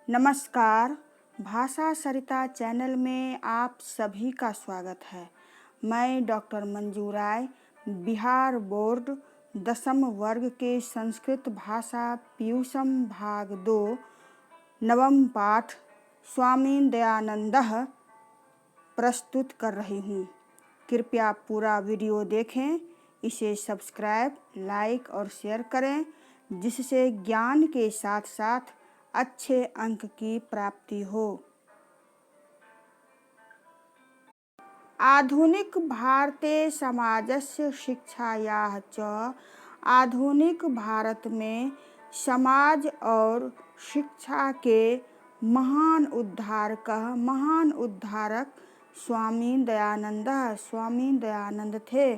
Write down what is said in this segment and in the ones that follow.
नमस्कार। भाषा सरिता चैनल में आप सभी का स्वागत है। मैं डॉक्टर मंजू राय, बिहार बोर्ड 10वीं वर्ग के संस्कृत भाषा पीयूषम भाग 2 नवम पाठ स्वामी दयानंदः प्रस्तुत कर रही हूँ। कृपया पूरा वीडियो देखें, इसे सब्सक्राइब, लाइक और शेयर करें, जिससे ज्ञान के साथ साथ अच्छे अंक की प्राप्ति हो। आधुनिक भारते समाजस्य शिक्षायाः च आधुनिक भारत में समाज और शिक्षा के महान उद्धारक स्वामी दयानंद थे।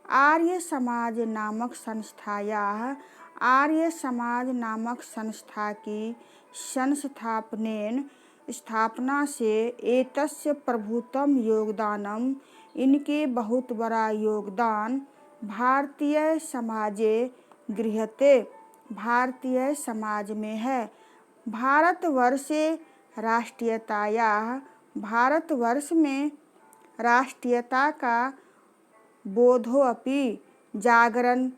आर्य समाज नामक संस्था की स्थापना से एतस्य प्रभुतम योगदानम, इनके बहुत बड़ा योगदान भारतीय समाज में है। भारतवर्ष में राष्ट्रीयता का बोधोऽपि जागरण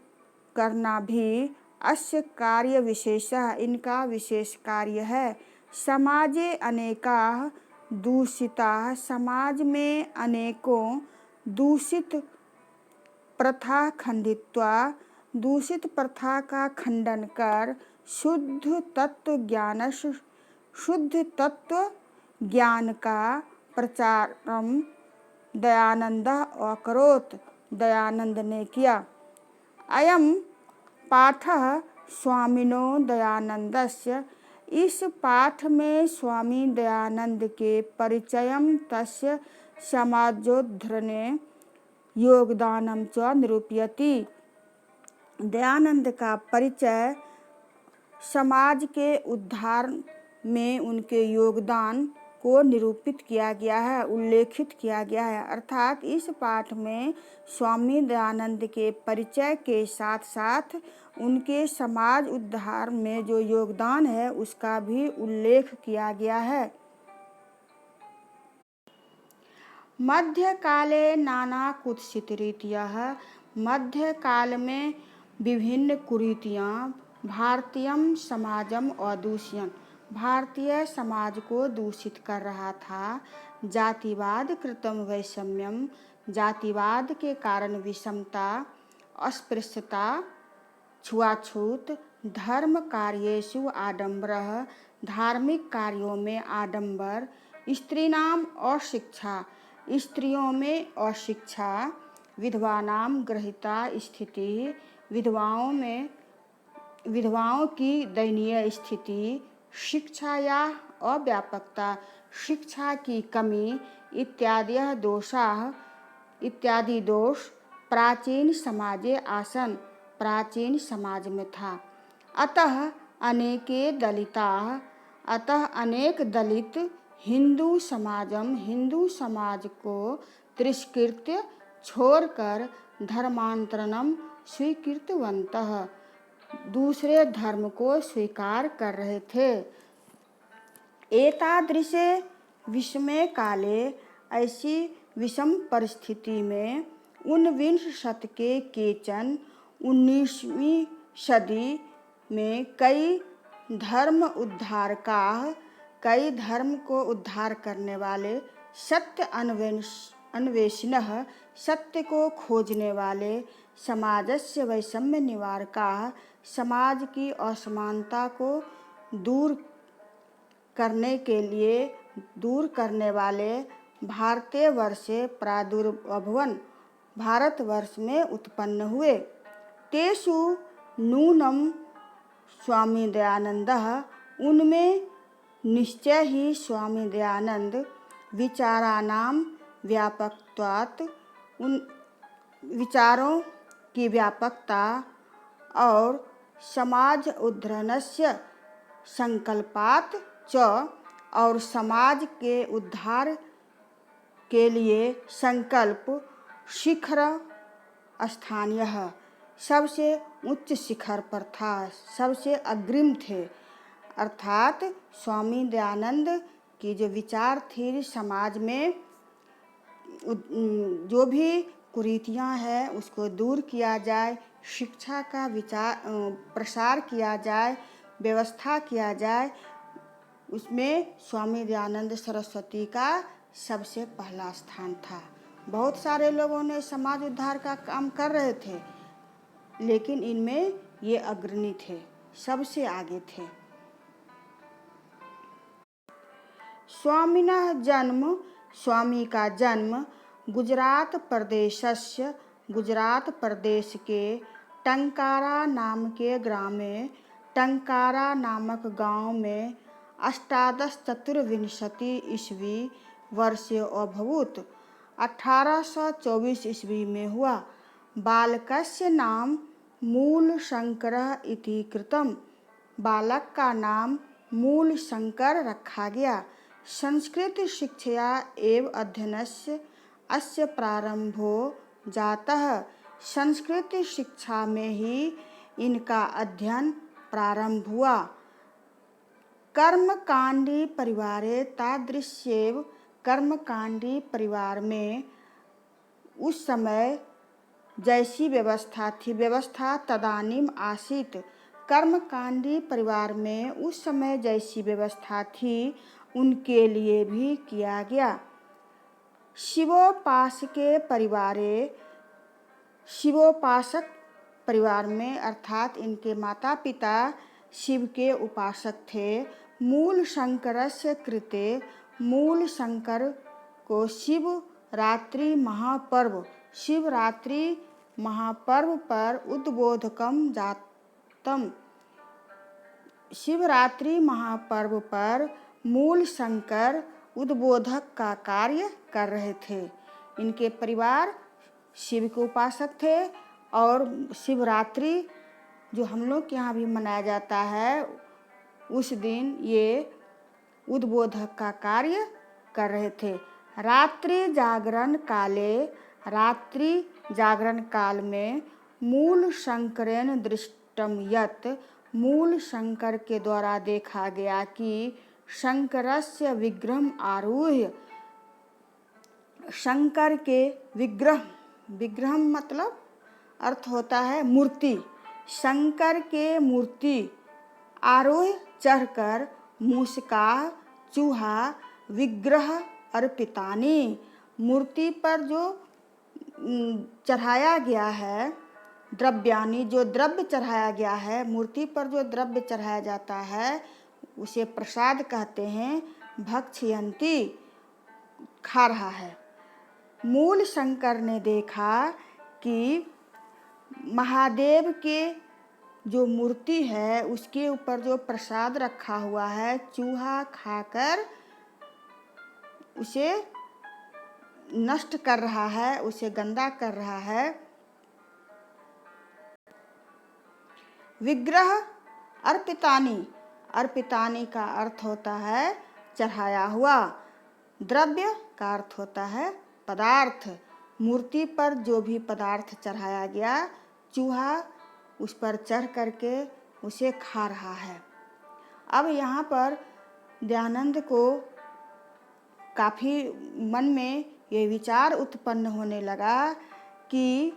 करना भी अस्य कार्य विशेषः, इनका विशेष कार्य है। समाजे अनेकाः दूषिताः, समाज में अनेकों दूषित प्रथा का खंडन कर शुद्ध तत्व ज्ञान का प्रचारम दयानंदः अकरोत्, दयानंद ने किया। अयं पाठः स्वामिनो दयानंदस्य, इस पाठ में स्वामी दयानंद के परिचयम तस्य समाजोद्धरणे योगदानम च निरूपयति। दयानंद का परिचय, समाज के उद्धार में उनके योगदान को निरूपित किया गया है, उल्लेखित किया गया है। अर्थात इस पाठ में स्वामी दयानंद के परिचय के साथ साथ उनके समाज उद्धार में जो योगदान है उसका भी उल्लेख किया गया है। मध्यकाले नाना कुत्सित रीतियः, मध्यकाल में विभिन्न कुरीतियाँ भारतीयम समाजम अदूषयन्, भारतीय समाज को दूषित कर रहा था। जातिवाद कृतम वैषम्यम, जातिवाद के कारण विषमता, अस्पृश्यता, छुआछूत, धर्म कार्येषु आडंबरः, धार्मिक कार्यों में आडंबर, स्त्रीणाम अशिक्षा, स्त्रियों में अशिक्षा, विधवानाम ग्रहिता स्थिति, विधवाओं की दयनीय स्थिति, शिक्षा या अव्यापकता, शिक्षा की कमी, इत्यादि दोष प्राचीन समाजे आसन, प्राचीन समाज में था। अतः अनेक दलित हिंदू समाज को तिरस्कृत्य छोड़कर धर्मांतरणम स्वीकृतवन्तः, दूसरे धर्म को स्वीकार कर रहे थे। एतादृशे विषमे काले, ऐसी विषम परिस्थिति में ऊनविंश शतके के केचन, 19वीं सदी में कई धर्म को उद्धार करने वाले, सत्य अन्वेषिणः, सत्य को खोजने वाले, समाजस्य वैषम्य निवारकाः, समाज की असमानता को दूर करने वाले भारतवर्षे प्रादुर्भवन्, भारतवर्ष में उत्पन्न हुए। तेषु नूनं स्वामी दयानंदः, उनमें निश्चय ही स्वामी दयानंद, विचाराणां व्यापकत्वात्, उन विचारों की व्यापकता और समाज उद्धरणस्य संकल्पात् च, और समाज के उद्धार के लिए संकल्प शिखर स्थानीय, सबसे उच्च शिखर पर था, सबसे अग्रिम थे। अर्थात स्वामी दयानंद की जो विचार थी, समाज में जो भी कुरीतियाँ हैं उसको दूर किया जाए, शिक्षा का प्रसार किया जाए, व्यवस्था किया जाए, उसमें स्वामी दयानंद सरस्वती का सबसे पहला स्थान था। बहुत सारे लोगों ने समाज उद्धार का काम कर रहे थे, लेकिन इनमें ये अग्रणी थे, सबसे आगे थे। स्वामिनः जन्म, स्वामी का जन्म गुजरात प्रदेश के टंकारा नाम के ग्राम में, टंकारा नामक गांव में 1824 ईस्वी वर्षे अभूत 1824 ईस्वी में हुआ। बालकस्य नाम मूलशंकरः इति कृतम्, बालक का नाम मूलशंकर रखा गया। संस्कृत शिक्षया एव अध्ययनस्य अस्य प्रारंभो जातः, संस्कृत शिक्षा में ही इनका अध्ययन प्रारंभ हुआ। कर्मकांडी परिवारे तादृश्येव, कर्मकांडी परिवार में उस समय जैसी व्यवस्था थी, व्यवस्था तदानीम आसीत, कर्मकांडी परिवार में उस समय जैसी व्यवस्था थी उनके लिए भी किया गया। शिवोपासक परिवार में, अर्थात इनके माता पिता शिव के उपासक थे। मूल शंकरस्य कृते, मूल शंकर को शिवरात्रि महापर्व पर उद्बोधकम जातम, शिवरात्रि महापर्व पर मूल शंकर उद्बोधक का कार्य कर रहे थे। इनके परिवार शिव के उपासक थे और शिवरात्रि जो हम लोग के यहाँ भी मनाया जाता है, उस दिन ये उद्बोधक का कार्य कर रहे थे। रात्रि जागरण काल में मूल शंकरेण दृष्टम यत्, मूल शंकर के द्वारा देखा गया कि शंकरस्य विग्रहम आरुह्य, शंकर के विग्रह मतलब अर्थ होता है मूर्ति, शंकर के मूर्ति आरोह चढ़कर मूषका चूहा विग्रह अर्पितानि, मूर्ति पर जो चढ़ाया गया है, द्रव्यानि जो द्रव्य चढ़ाया गया है, मूर्ति पर जो द्रव्य चढ़ाया जाता है उसे प्रसाद कहते हैं। भक्षयंती खा रहा है। मूल शंकर ने देखा कि महादेव के जो मूर्ति है उसके ऊपर जो प्रसाद रखा हुआ है, चूहा खाकर उसे नष्ट कर रहा है, उसे गंदा कर रहा है। विग्रह अर्पितानी का अर्थ होता है चढ़ाया हुआ, द्रव्य का अर्थ होता है पदार्थ। मूर्ति पर जो भी पदार्थ चढ़ाया गया, चूहा उस पर चढ़ करके उसे खा रहा है। अब यहाँ पर दयानंद को काफ़ी मन में ये विचार उत्पन्न होने लगा कि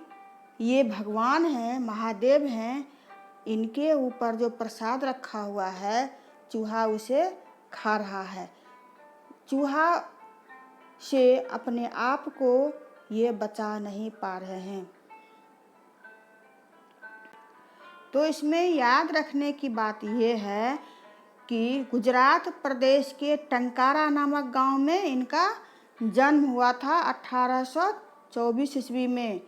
ये भगवान हैं, महादेव हैं, इनके ऊपर जो प्रसाद रखा हुआ है चूहा उसे खा रहा है। चूहा से अपने आप को ये बचा नहीं पा रहे हैं। तो इसमें याद रखने की बात यह है कि गुजरात प्रदेश के टंकारा नामक गांव में इनका जन्म हुआ था 1824 ईस्वी में।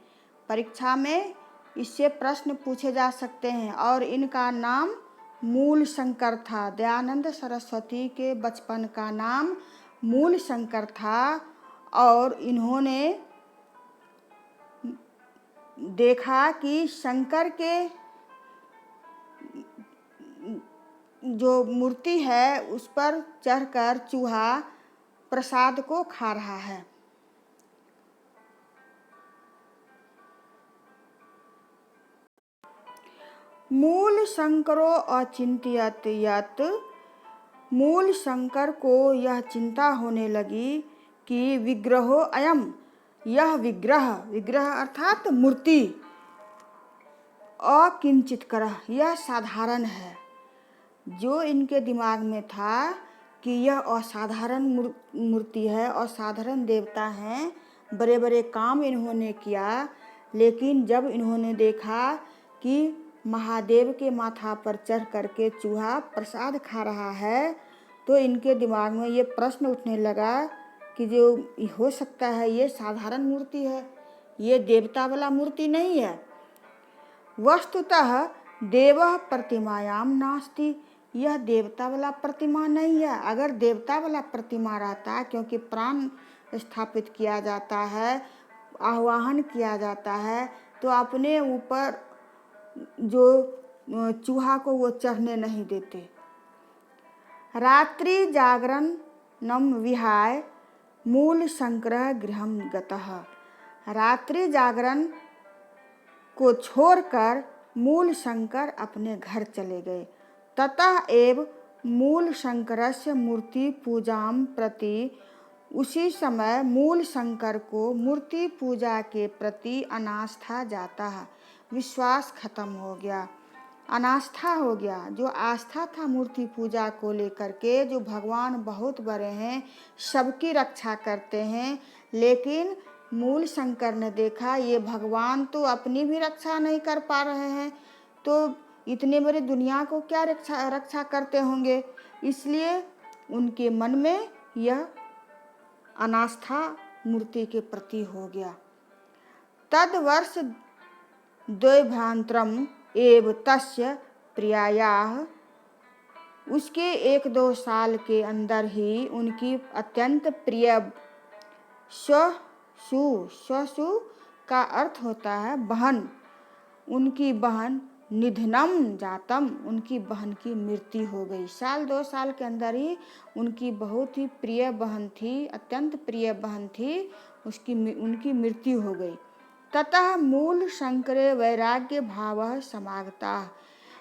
परीक्षा में इससे प्रश्न पूछे जा सकते हैं। और इनका नाम मूल शंकर था। दयानंद सरस्वती के बचपन का नाम मूल शंकर था और इन्होंने देखा कि शंकर के जो मूर्ति है उस पर चढ़कर चूहा प्रसाद को खा रहा है। मूल शंकरो अचिंत्यत यत् मूल शंकर को यह चिंता होने लगी कि विग्रहो अयम, यह विग्रह, विग्रह अर्थात मूर्ति, अकिंचितकरः, यह साधारण है। जो इनके दिमाग में था कि यह असाधारण मूर्ति है, असाधारण देवता हैं, बड़े बड़े काम इन्होंने किया, लेकिन जब इन्होंने देखा कि महादेव के माथा पर चढ़ करके चूहा प्रसाद खा रहा है, तो इनके दिमाग में ये प्रश्न उठने लगा कि जो हो सकता है ये साधारण मूर्ति है, ये देवता वाला मूर्ति नहीं है। वस्तुतः देवः प्रतिमायाम नास्ति, यह देवता वाला प्रतिमा नहीं है। अगर देवता वाला प्रतिमा रहता, क्योंकि प्राण स्थापित किया जाता है, आवाहन किया जाता है, तो अपने ऊपर जो चूहा को वो चढ़ने नहीं देते। रात्रि जागरण नम विहाय मूल शंकर गृहम गतः, रात्रि जागरण को छोड़कर मूल शंकर अपने घर चले गए। ततः एव मूल शंकरस्य मूर्ति पूजाम प्रति, उसी समय मूल शंकर को मूर्ति पूजा के प्रति अनास्था जाता है, विश्वास खत्म हो गया, अनास्था हो गया। जो आस्था था मूर्ति पूजा को लेकर के, जो भगवान बहुत बड़े हैं, सबकी रक्षा करते हैं, लेकिन मूल शंकर ने देखा ये भगवान तो अपनी भी रक्षा नहीं कर पा रहे हैं, तो इतने बड़ी दुनिया को क्या रक्षा करते होंगे। इसलिए उनके मन में यह अनास्था मूर्ति के प्रति हो गया। तद वर्ष द्वैभांतरम एव तस्य प्रियायाः, उसके 1-2 साल के अंदर ही उनकी अत्यंत प्रिय स्वसु का अर्थ होता है बहन, उनकी बहन निधनम जातम, उनकी बहन की मृत्यु हो गई। 1-2 साल के अंदर ही उनकी बहुत ही प्रिय बहन थी, अत्यंत प्रिय बहन थी, उनकी मृत्यु हो गई। ततः मूल शंकरे वैराग्य भाव समागता,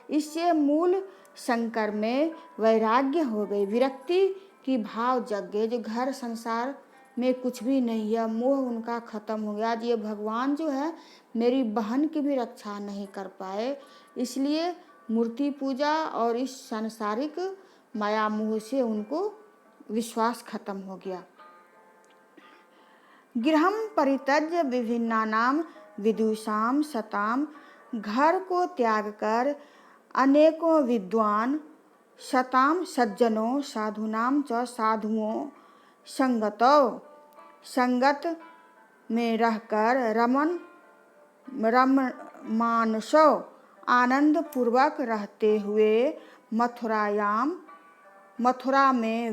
इससे मूल शंकर में वैराग्य हो गई, विरक्ति की भाव जग गए। जो घर संसार में कुछ भी नहीं है, मोह उनका खत्म हो गया। आज ये भगवान जो है मेरी बहन की भी रक्षा नहीं कर पाए, इसलिए मूर्ति पूजा और इस सांसारिक माया मोह से उनको विश्वास खत्म हो गया। गृहम परित्यज्य विभिन्नानाम विदुषाम सताम, घर को त्याग कर अनेकों विद्वान, सताम सज्जनों, साधुनाम च साधुओं, संगत में रहकर रममानसो आनंद पूर्वक रहते हुए मथुरा में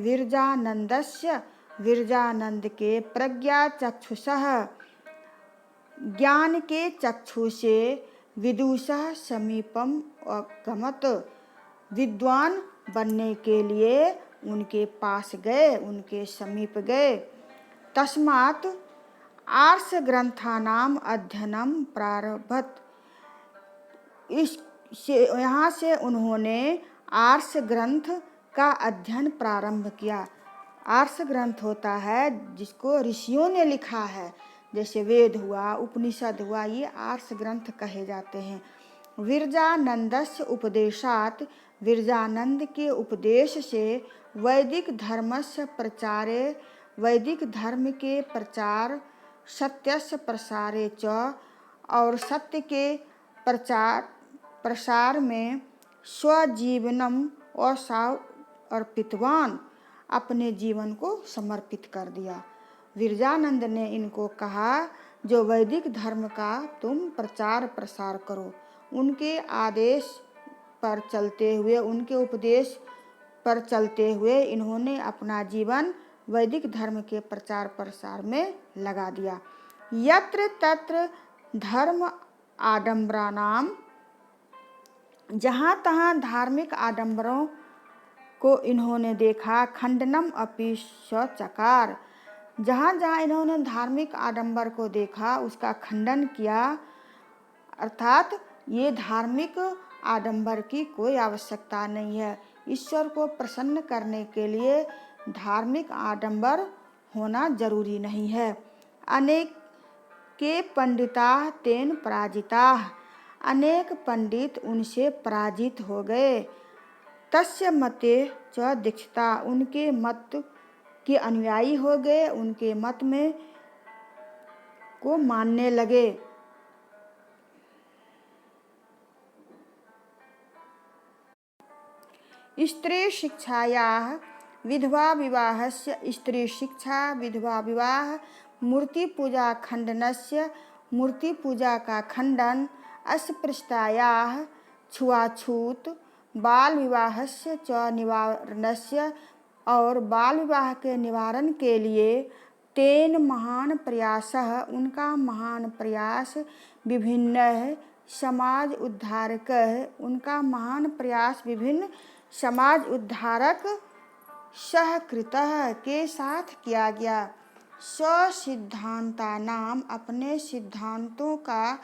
विरजानंद के प्रज्ञा चक्षुषः, ज्ञान के चक्षु से विदुषः समीपम अगमत, विद्वान बनने के लिए उनके पास गए, उनके समीप गए। तस्मात् आर्ष ग्रंथानाम अध्ययनम प्रारभत, यहाँ से उन्होंने आर्ष ग्रंथ का अध्ययन प्रारंभ किया। आर्ष ग्रंथ होता है जिसको ऋषियों ने लिखा है, जैसे वेद हुआ, उपनिषद हुआ, ये आर्ष ग्रंथ कहे जाते हैं। विरजानंदस्य उपदेशात, विरजानंद के उपदेश से वैदिक धर्मस्य प्रचारे, वैदिक धर्म के प्रचार, सत्यस्य प्रसारे च, और सत्य के प्रसार में स्वजीवनम अर्पितवान, अपने जीवन को समर्पित कर दिया। विरजानंद ने इनको कहा जो वैदिक धर्म का तुम प्रचार प्रसार करो, उनके आदेश पर चलते हुए, उनके उपदेश पर चलते हुए इन्होंने अपना जीवन वैदिक धर्म के प्रचार प्रसार में लगा दिया। यत्र तत्र धर्म आडंबरानाम, जहाँ तहाँ धार्मिक आडंबरों को इन्होंने देखा, खंडनम अपि चकार, जहाँ जहाँ इन्होंने धार्मिक आडंबर को देखा उसका खंडन किया, अर्थात ये धार्मिक आडंबर की कोई आवश्यकता नहीं है, ईश्वर को प्रसन्न करने के लिए धार्मिक आडंबर होना जरूरी नहीं है। अनेक के पंडिताः तेन पराजिताः, अनेक पंडित उनसे पराजित हो गए। तस्य मते च दीक्षिता, उनके मत के अनुयायी हो गए, उनके मत में को मानने लगे। स्त्री शिक्षायाः विधवा विवाहस्य, स्त्री शिक्षा, विधवा विवाह, मूर्ति पूजा खंडनस्य, मूर्ति पूजा का खंडन, अस्पृश्यतायाः छुआछूत, बाल विवाहस्य च निवारणस्य, और बाल विवाह के निवारण के लिए तेन महान प्रयासः, उनका महान प्रयास, विभिन्न समाज उद्धारकः, उनका महान प्रयास विभिन्न समाज उद्धारक सहकृतः के साथ किया गया। स्वसिद्धांता नाम, अपने सिद्धांतों का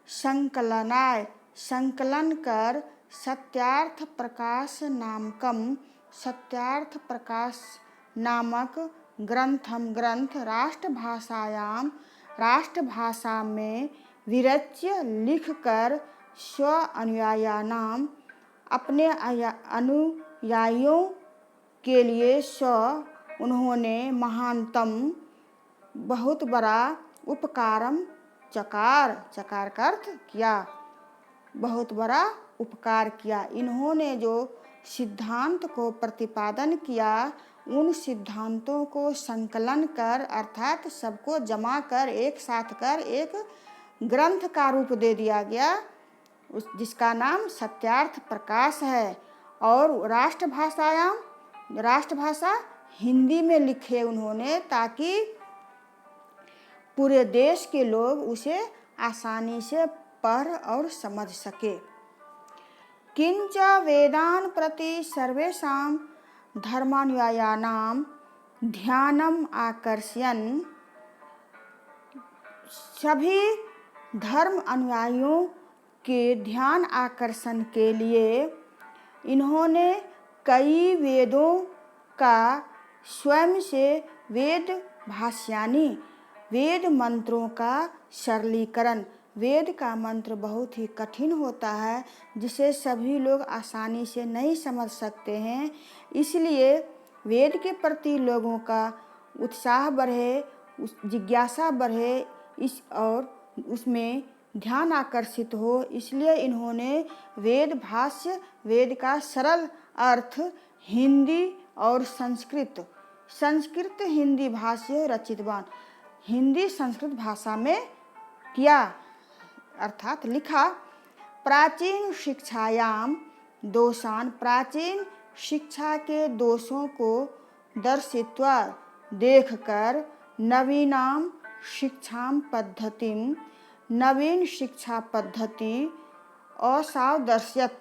संकलनाय, संकलन कर, सत्यार्थ प्रकाश नामकम, सत्यार्थ प्रकाश नामक ग्रंथ राष्ट्रभाषायां, राष्ट्रभाषा में विरच्य लिखकर स्व अनुयायिनां, अपने अनुयायियों के लिए उन्होंने महानतम, बहुत बड़ा उपकारम चकार, चकार का अर्थ किया, बहुत बड़ा उपकार किया। इन्होंने जो सिद्धांत को प्रतिपादन किया, उन सिद्धांतों को संकलन कर, अर्थात सबको जमा कर, एक साथ कर एक ग्रंथ का रूप दे दिया गया, जिसका नाम सत्यार्थ प्रकाश है। और राष्ट्रभाषायाम, राष्ट्रभाषा हिंदी में लिखे उन्होंने, ताकि पूरे देश के लोग उसे आसानी से पढ़ और समझ सके। किंच वेदान प्रति सर्वेषां धर्मानुयायिनां ध्यानम आकर्षयन्, सभी धर्म अनुयायियों के ध्यान आकर्षण के लिए इन्होंने कई वेदों का स्वयं से वेद भाष्यानि, वेद मंत्रों का सरलीकरण, वेद का मंत्र बहुत ही कठिन होता है, जिसे सभी लोग आसानी से नहीं समझ सकते हैं, इसलिए वेद के प्रति लोगों का उत्साह बढ़े, जिज्ञासा बढ़े, और उसमें ध्यान आकर्षित हो, इसलिए इन्होंने वेद भाष्य, वेद का सरल अर्थ हिंदी और संस्कृत हिंदी भाष्य रचितवान, हिंदी संस्कृत भाषा में किया, अर्थात लिखा। प्राचीन शिक्षायाम दोषान, प्राचीन शिक्षा के दोषों को दर्शित्वा, देखकर, नवीनाम शिक्षाम पद्धतिम, नवीन शिक्षा पद्धति असावदर्श्यत,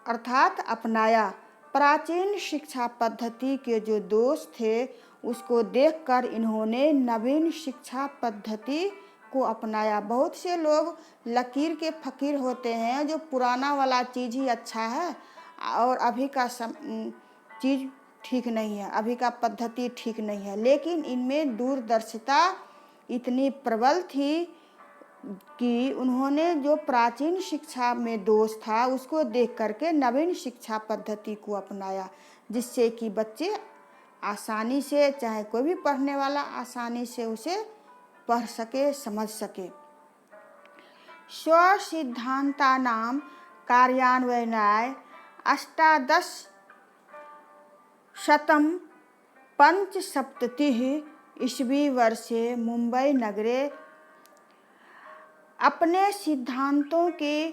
अर्थात अपनाया। प्राचीन शिक्षा पद्धति के जो दोष थे उसको देखकर इन्होंने नवीन शिक्षा पद्धति को अपनाया। बहुत से लोग लकीर के फकीर होते हैं, जो पुराना वाला चीज़ ही अच्छा है और अभी का चीज़ ठीक नहीं है, अभी का पद्धति ठीक नहीं है, लेकिन इनमें दूरदर्शिता इतनी प्रबल थी कि उन्होंने जो प्राचीन शिक्षा में दोष था उसको देख करके नवीन शिक्षा पद्धति को अपनाया, जिससे कि बच्चे आसानी से, चाहे कोई भी पढ़ने वाला आसानी से उसे पढ़ सके, समझ सके। स्वसिद्धांतानां कार्यान्वयनाय 1875 ईस्वी वर्षे मुंबई नगरे, अपने सिद्धांतों के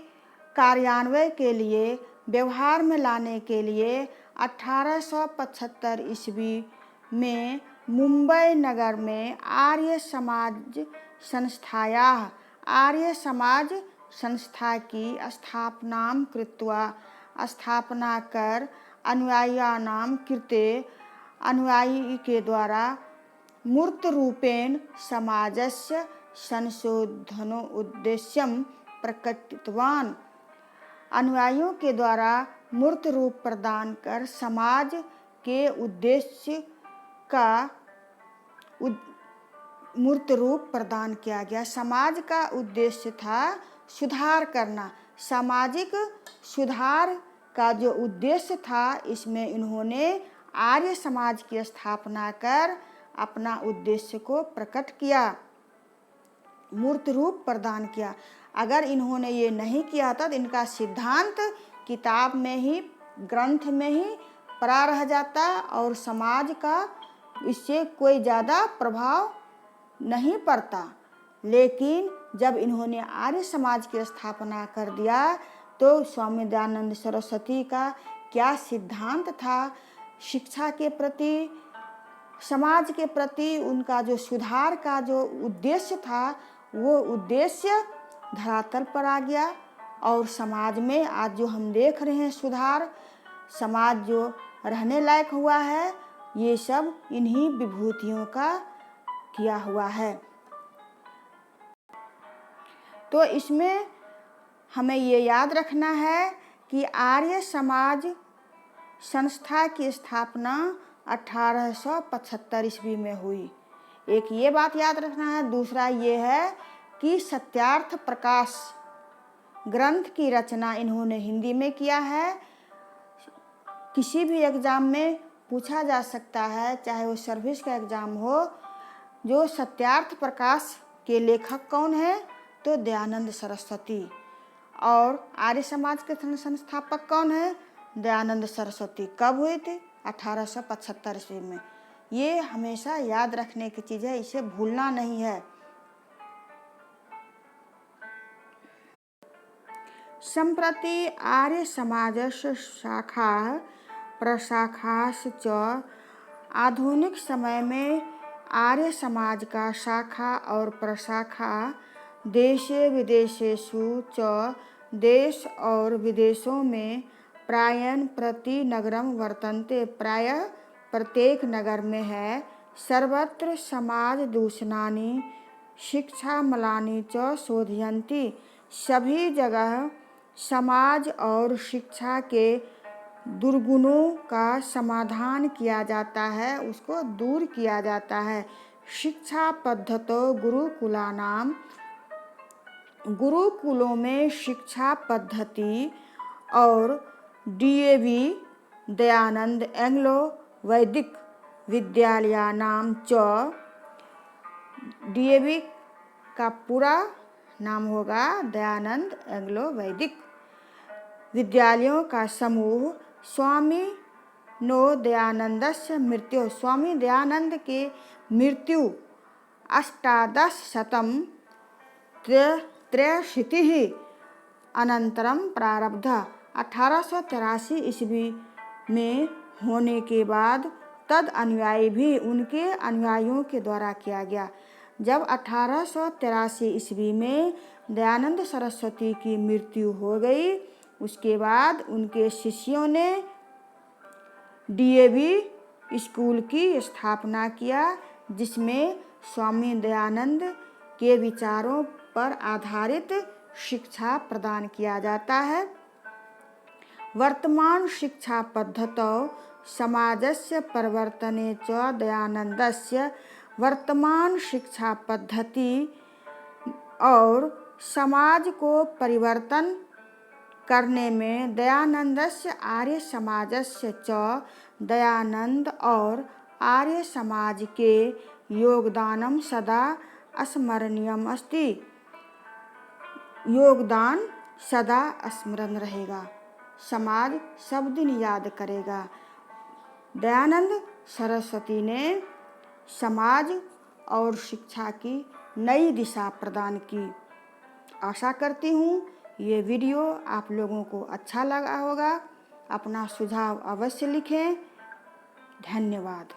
कार्यान्वयन के लिए, व्यवहार में लाने के लिए 1875 ईस्वी में मुंबई नगर में आर्य समाज संस्था की स्थापना कर अनुयायिनां कृते, अनुयायी के द्वारा मूर्त रूपेण समाजस्य संशोधनो उद्देश्यम प्रकटितवान, अनुयायियों के द्वारा मूर्त रूप प्रदान कर समाज के उद्देश्य का मूर्त रूप प्रदान किया गया। समाज का उद्देश्य था सुधार करना। सामाजिक सुधार का जो उद्देश्य था, इसमें इन्होंने आर्य समाज की स्थापना कर अपना उद्देश्य को प्रकट किया, मूर्त रूप प्रदान किया। अगर इन्होंने ये नहीं किया था तो इनका सिद्धांत किताब में ही, ग्रंथ में ही पड़ा रह जाता और समाज का इससे कोई ज़्यादा प्रभाव नहीं पड़ता। लेकिन जब इन्होंने आर्य समाज की स्थापना कर दिया तो स्वामी दयानंद सरस्वती का क्या सिद्धांत था शिक्षा के प्रति, समाज के प्रति, उनका जो सुधार का जो उद्देश्य था, वो उद्देश्य धरातल पर आ गया। और समाज में आज जो हम देख रहे हैं सुधार, समाज जो रहने लायक हुआ है, ये सब इन्हीं विभूतियों का किया हुआ है। तो इसमें हमें ये याद रखना है कि आर्य समाज संस्था की स्थापना 1875 ईस्वी में हुई। एक ये बात याद रखना है। दूसरा ये है कि सत्यार्थ प्रकाश ग्रंथ की रचना इन्होंने हिंदी में किया है। किसी भी एग्ज़ाम में पूछा जा सकता है, चाहे वो सर्विस का एग्ज़ाम हो, जो सत्यार्थ प्रकाश के लेखक कौन है, तो दयानंद सरस्वती। और आर्य समाज के संस्थापक कौन है, दयानंद सरस्वती। कब हुए थे, 1875 ईस्वी में। ये हमेशा याद रखने की चीज़ है, इसे भूलना नहीं है। सम्प्रति आर्य समाजस्य शाखा प्रशाखाश्च च। आधुनिक समय में आर्य समाज का शाखा और प्रशाखा देशे विदेशेषु च, देश और विदेशों में प्रायः प्रति नगरम वर्तन्ते, प्रायः प्रत्येक नगर में है। सर्वत्र समाज दूषणानि शिक्षामलानि च शोधयन्ति। सभी जगह समाज और शिक्षा के दुर्गुणों का समाधान किया जाता है, उसको दूर किया जाता है। शिक्षा पद्धतो गुरुकुलानाम, गुरुकुलों में शिक्षा पद्धति और DAV दयानंद एंग्लो वैदिक विद्यालयानाम च। DAV का पूरा नाम होगा दयानंद एंग्लो वैदिक विद्यालयों का समूह। स्वामी नो दयानंदस्य मृत्यु, स्वामी दयानंद के मृत्यु 1800 त्रयशीतिः अनंतरम प्रारब्ध, 1883 ईस्वी में होने के बाद तद अनुयायी भी उनके अनुयायियों के द्वारा किया गया। जब 1883 ईस्वी में दयानंद सरस्वती की मृत्यु हो गई, उसके बाद उनके शिष्यों ने DAV स्कूल की स्थापना किया, जिसमें स्वामी दयानंद के विचारों पर आधारित शिक्षा प्रदान किया जाता है। वर्तमान शिक्षा पद्धतौ समाजस्य परिवर्तने च दयानंदस्य, वर्तमान शिक्षा पद्धति और समाज को परिवर्तन करने में दयानंदस्य आर्य समाजस्य च, दयानंद और आर्य समाज के योगदानम सदा स्मरणीयम अस्ति, योगदान सदा स्मरण रहेगा, समाज सब दिन याद करेगा। दयानंद सरस्वती ने समाज और शिक्षा की नई दिशा प्रदान की। आशा करती हूँ ये वीडियो आप लोगों को अच्छा लगा होगा। अपना सुझाव अवश्य लिखें। धन्यवाद।